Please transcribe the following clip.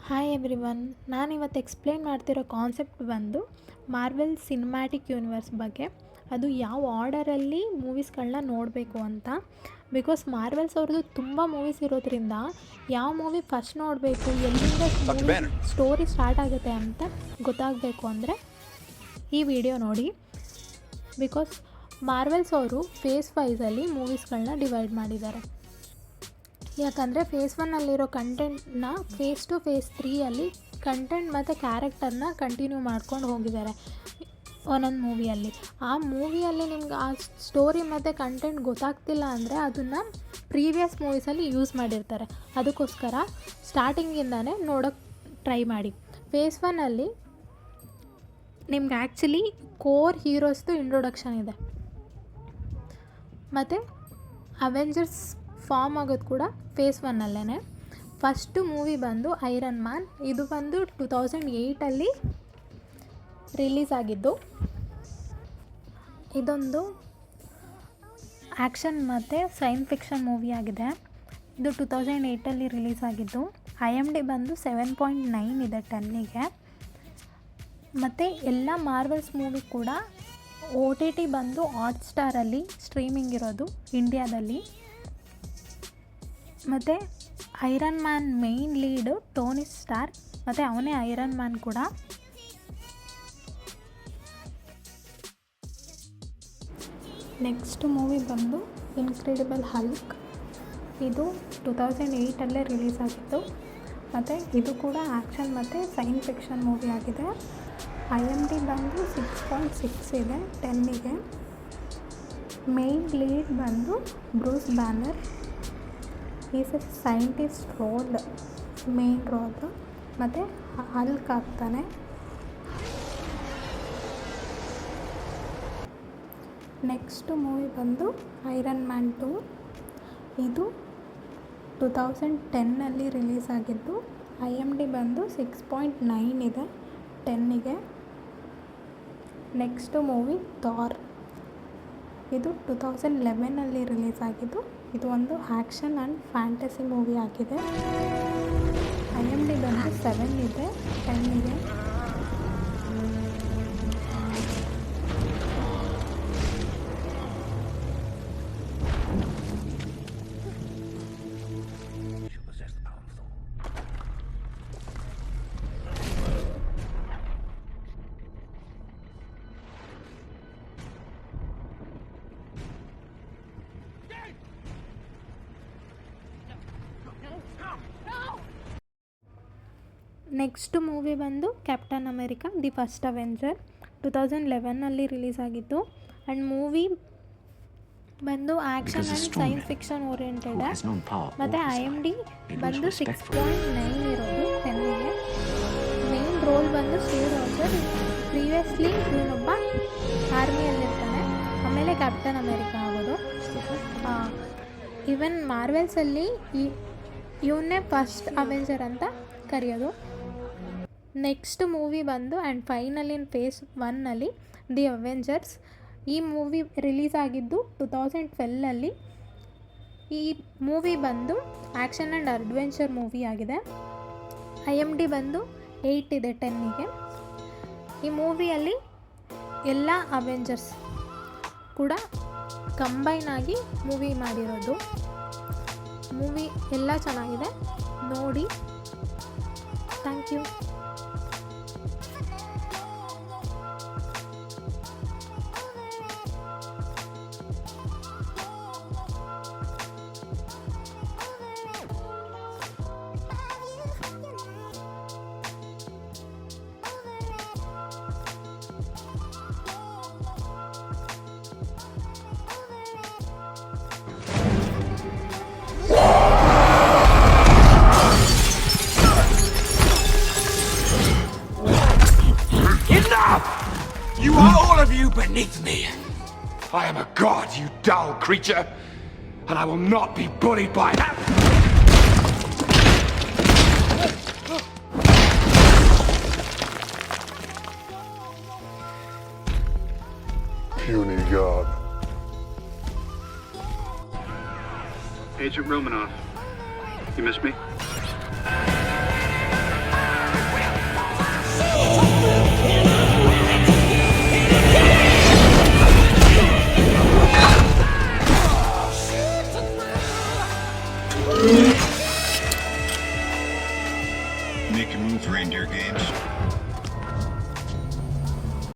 Hi everyone, ನಾನಿವತ್ತು explain ಮಾಡ್ತಿರೋ concept ಬಂದು ಮಾರ್ವೆಲ್ ಸಿನಿಮ್ಯಾಟಿಕ್ ಯೂನಿವರ್ಸ್ ಬಗ್ಗೆ. ಅದು ಯಾವ ಆರ್ಡರಲ್ಲಿ ಮೂವೀಸ್ಗಳನ್ನ ನೋಡಬೇಕು ಅಂತ. ಬಿಕಾಸ್ ಮಾರ್ವೆಲ್ಸ್ ಅವ್ರದ್ದು ತುಂಬ ಮೂವೀಸ್ ಇರೋದ್ರಿಂದ ಯಾವ ಮೂವಿ ಫಸ್ಟ್ ನೋಡಬೇಕು, ಎಲ್ಲಿಂದ ಸ್ಟೋರಿ ಸ್ಟಾರ್ಟ್ ಆಗುತ್ತೆ ಅಂತ ಗೊತ್ತಾಗಬೇಕು ಅಂದರೆ ಈ ವಿಡಿಯೋ ನೋಡಿ. ಬಿಕಾಸ್ ಮಾರ್ವೆಲ್ಸ್ ಅವರು ಫೇಸ್ ವೈಸಲ್ಲಿ ಮೂವೀಸ್ಗಳನ್ನ ಡಿವೈಡ್ ಮಾಡಿದ್ದಾರೆ. ಯಾಕಂದರೆ ಫೇಸ್ 1ಅಲ್ಲಿರೋ ಕಂಟೆಂಟ್ನ ಫೇಸ್ 2 ಫೇಸ್ 3ಅಲ್ಲಿ ಕಂಟೆಂಟ್ ಮತ್ತು ಕ್ಯಾರೆಕ್ಟರ್ನ ಕಂಟಿನ್ಯೂ ಮಾಡ್ಕೊಂಡು ಹೋಗಿದ್ದಾರೆ ಒಂದೊಂದು ಮೂವಿಯಲ್ಲಿ. ಆ ಮೂವಿಯಲ್ಲಿ ನಿಮ್ಗೆ ಆ ಸ್ಟೋರಿ ಮತ್ತು ಕಂಟೆಂಟ್ ಗೊತ್ತಾಗ್ತಿಲ್ಲ ಅಂದರೆ ಅದನ್ನು ಪ್ರೀವಿಯಸ್ ಮೂವೀಸಲ್ಲಿ ಯೂಸ್ ಮಾಡಿರ್ತಾರೆ. ಅದಕ್ಕೋಸ್ಕರ ಸ್ಟಾರ್ಟಿಂಗಿಂದನೇ ನೋಡೋಕ್ಕೆ ಟ್ರೈ ಮಾಡಿ. ಫೇಸ್ 1ಅಲ್ಲಿ ನಿಮ್ಗೆ ಆ್ಯಕ್ಚುಲಿ ಕೋರ್ ಹೀರೋಸ್ದು ಇಂಟ್ರೊಡಕ್ಷನ್ ಇದೆ. ಮತ್ತು ಅವೆಂಜರ್ಸ್ ಫಾರ್ಮ್ ಆಗೋದು ಕೂಡ ಫೇಸ್ 1ಅಲ್ಲೇ. ಫಸ್ಟು ಮೂವಿ ಬಂದು ಐರನ್ ಮ್ಯಾನ್. ಇದು ಬಂದು 2008ಅಲ್ಲಿ ರಿಲೀಸ್ ಆಗಿದ್ದು. ಇದೊಂದು ಆ್ಯಕ್ಷನ್ ಮತ್ತು ಸೈನ್ಸ್ ಫಿಕ್ಷನ್ ಮೂವಿ ಆಗಿದೆ. ಇದು 2008ಅಲ್ಲಿ ರಿಲೀಸ್ ಆಗಿದ್ದು. IMD ಬಂದು 7.9 ಇದೆ 10ಗೆ. ಮತ್ತು ಎಲ್ಲ ಮಾರ್ವೆಲ್ಸ್ ಮೂವಿ ಕೂಡ OTT ಬಂದು ಹಾಟ್ಸ್ಟಾರಲ್ಲಿ ಸ್ಟ್ರೀಮಿಂಗ್ ಇರೋದು ಇಂಡಿಯಾದಲ್ಲಿ. ಮತ್ತು iron man main lead Tony Stark, ಮತ್ತು ಅವನೇ ಐರನ್ ಮ್ಯಾನ್ ಕೂಡ. ನೆಕ್ಸ್ಟ್ ಮೂವಿ ಬಂದು ಇನ್ಕ್ರೆಡಿಬಲ್ ಹಲ್ಕ್. ಇದು 2008ಅಲ್ಲೇ ರಿಲೀಸ್ ಆಗಿತ್ತು. ಮತ್ತು ಇದು ಕೂಡ ಆ್ಯಕ್ಷನ್ ಮತ್ತು ಸೈನ್ಸ್ ಫಿಕ್ಷನ್ ಮೂವಿ ಆಗಿದೆ. IMD ಬಂದು 6.6 ಇದೆ 10ಗೆ. ಮೇಯ್ನ್ ಲೀಡ್ ಬಂದು Bruce Banner. Is a scientist role, main role. ಮತ್ತು ಹಲ್ಕ್ ಆಗ್ತಾನೆ. ನೆಕ್ಸ್ಟ್ ಮೂವಿ ಬಂದು ಐರನ್ ಮ್ಯಾನ್ 2. ಇದು 2010ಅಲ್ಲಿ ರಿಲೀಸ್ ಆಗಿದ್ದು. IMD ಬಂದು 6.9 ಇದೆ 10ಗೆ. Next movie Thar. ಇದು 2011ಅಲ್ಲಿ ರಿಲೀಸ್ ಆಗಿದ್ದು. ಇದು ಒಂದು ಆ್ಯಕ್ಷನ್ ಆ್ಯಂಡ್ ಫ್ಯಾಂಟಸಿ ಮೂವಿ ಆಗಿದೆ. IMD ಬಂದು 7 ಇದೆ 10ಗೆ. ನೆಕ್ಸ್ಟ್ ಮೂವಿ ಬಂದು captain America the first avenger. 2011ಅಲ್ಲಿ ರಿಲೀಸ್ ಆಗಿತ್ತು. ಆ್ಯಂಡ್ ಮೂವಿ ಬಂದು action and science fiction oriented. ಮತ್ತು IMD ಬಂದು 6.9 ಇರೋದು 10ಗೆ. ಮೇನ್ ರೋಲ್ ಬಂದು ಸ್ಟೀವ್ ರಾಜರ್. ಪ್ರೀವಿಯಸ್ಲಿ ಇವನೊಬ್ಬ ಆರ್ಮಿಯಲ್ಲಿರ್ತಾನೆ, ಆಮೇಲೆ ಕ್ಯಾಪ್ಟನ್ ಅಮೆರಿಕಾ ಆಗೋದು. ಈವನ್ ಮಾರ್ವೆಲ್ಸಲ್ಲಿ ಇವನ್ನೇ ಫಸ್ಟ್ ಅವೆಂಜರ್ ಅಂತ ಕರೆಯೋದು. ನೆಕ್ಸ್ಟ್ ಮೂವಿ ಬಂದು ಆ್ಯಂಡ್ ಫೈನಲ್ ಇನ್ ಫೇಸ್ 1ಅಲ್ಲಿ ದಿ ಅವೆಂಜರ್ಸ್. ಈ ಮೂವಿ ರಿಲೀಸ್ ಆಗಿದ್ದು 2012ಅಲ್ಲಿ. ಈ ಮೂವಿ ಬಂದು ಆ್ಯಕ್ಷನ್ ಆ್ಯಂಡ್ ಅಡ್ವೆಂಚರ್ ಮೂವಿ ಆಗಿದೆ. IMD ಬಂದು 8 ಇದೆ 10ಗೆ. ಈ ಮೂವಿಯಲ್ಲಿ ಎಲ್ಲ ಅವೆಂಜರ್ಸ್ ಕೂಡ ಕಂಬೈನ್ ಆಗಿ ಮೂವಿ ಮಾಡಿರೋದು. ಮೂವಿ ಎಲ್ಲ ಚೆನ್ನಾಗಿದೆ, ನೋಡಿ. Thank you. You are all of you beneath me. I am a god, you dull creature, and I will not be bullied by that. Puny god. Agent Romanoff, you miss me? reindeer games.